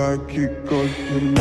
belki gözlerim.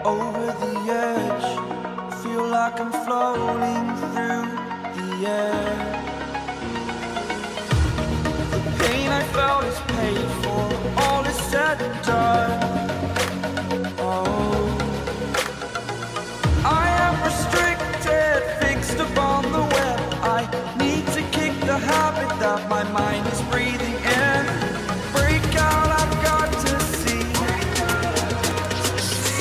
Over the edge, feel like I'm floating through the air. The pain I felt is paid for, all is said and done. Oh, I am restricted, fixed upon the web. I need to kick the habit that my mind is breathing in. Break out, I've got to see.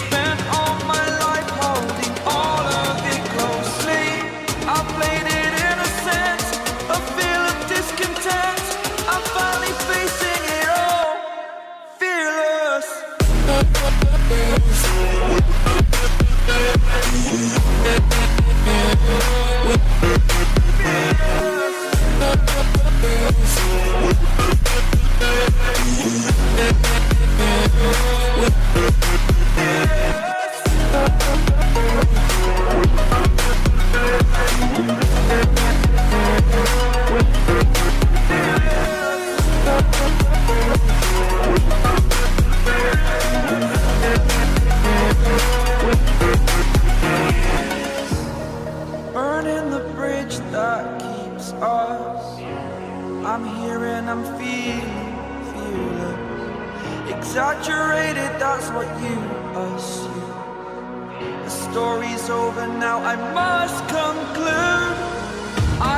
Spent all my life holding all of it closely. I played it innocent, a feel of discontent. I'm finally facing it all, fearless. Burning the bridge that keeps us. I'm here and I'm feeling fearless. Exaggerated, that's what you assume. The story's over now, I must conclude.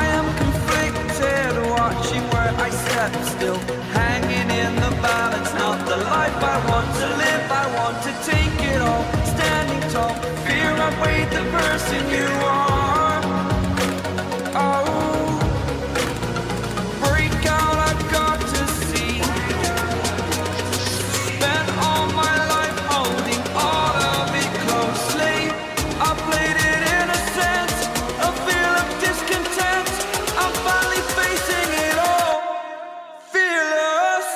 I am conflicted, watching where I step still, hanging in the balance. Not the life I want to live, I want to take it all. Standing tall, fear I've weighed the person you are. Oh, break out, I've got to see. Spent all my life holding all of it closely. I played it innocent, a feel of discontent. I'm finally facing it all, fearless.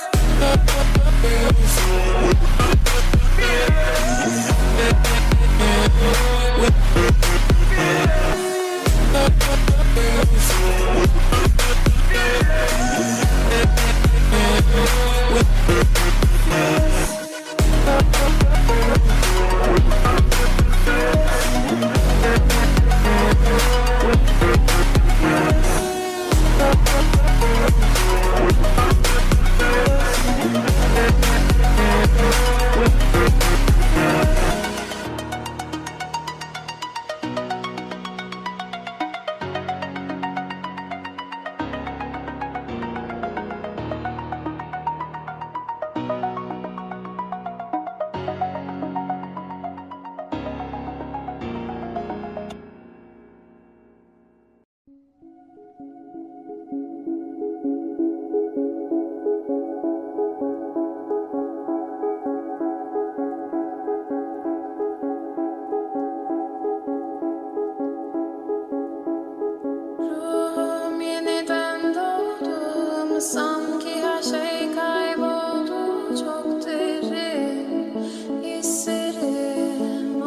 Sanki her şey kayboldu, çok derin hislerim.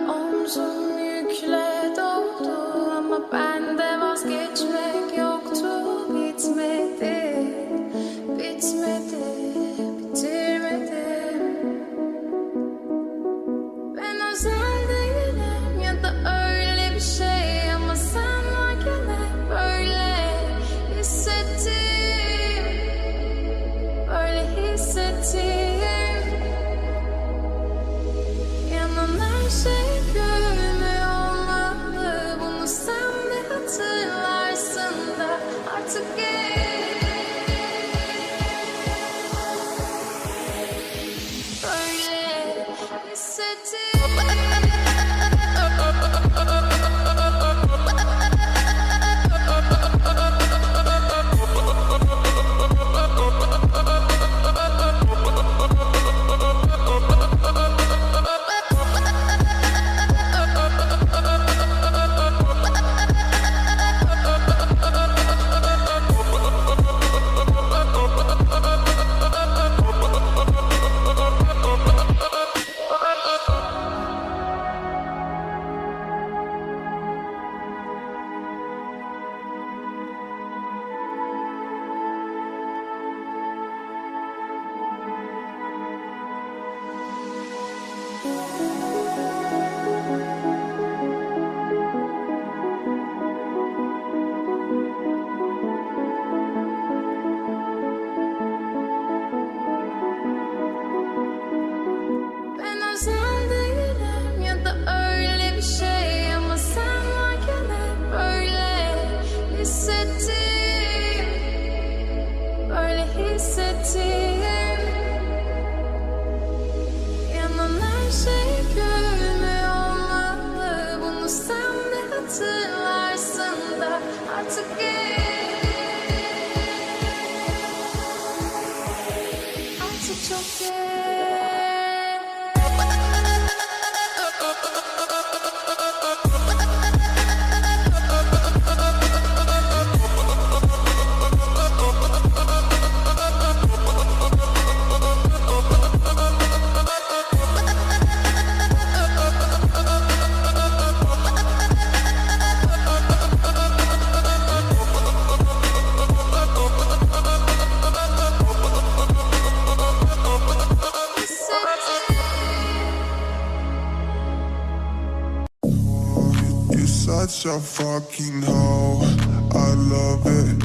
Omzum yükle doldu ama bende vazgeçmek yoktu. Bitmedi, bitmedi, bitirmedim. Ben özel değilim ya da öyle bir şey, ama sen var. hatırlarsın da artık geç. Artık çok geç. You're such a fucking hoe, I love it.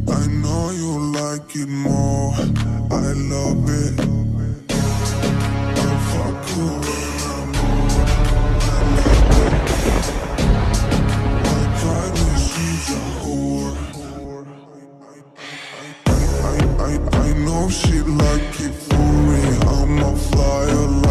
I know you like it more, I love it. I fuck you when I'm bored, I love it. I promise she's a whore. I know she like it for me, I'm a flyer.